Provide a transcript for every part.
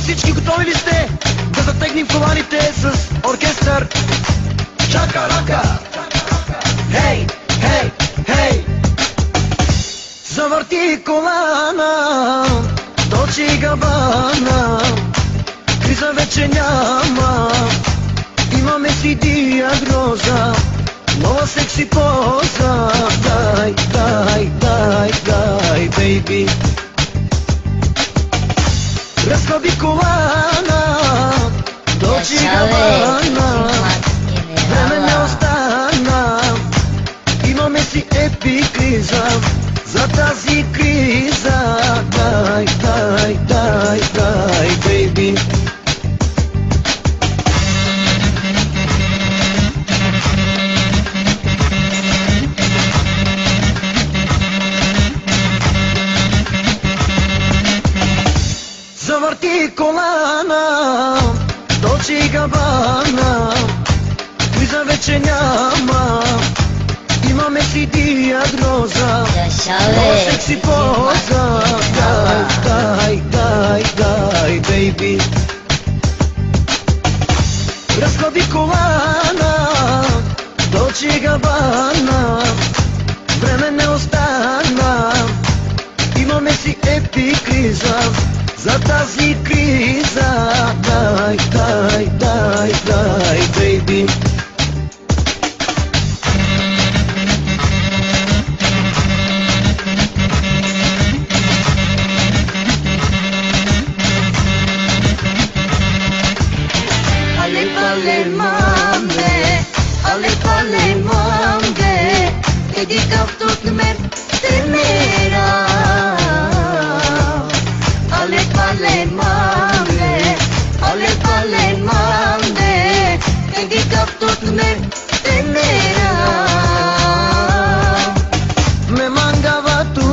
всички готови ли сте да затегнем коланите с оркестър? Чака-рака! Хей, хей, хей! Завърти колана, Долче & Габана. Криза вече няма, имаме си диагноза. Нова секси поза. Дай, дай, дай, дай, бейби. Разходи колана, Долче & Габана. Време не остана, имаме си епикриза. За тази криза, дай, дай, дай, дай, бейби. Завърти колана, Долче & Габана. Криза вече няма, имаме си диагноза. Нова секси поза. Дай, дай, дай, дай, бейби. Разходи колана, Долче & Габана. Време не остана, имаме си епикриза. За тази криза, дай, дай, дай, дай, бейби. Ale pale mambe, edi kaptot mer temera. Ale pale mambe, edi kaptot mer temera. Me mangava tu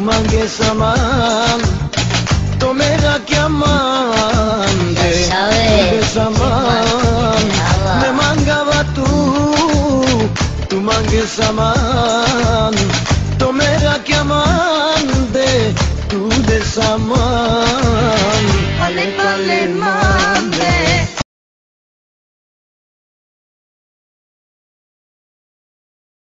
mangue saman, to mera kya mande, saman. Me mangava tu mangue saman.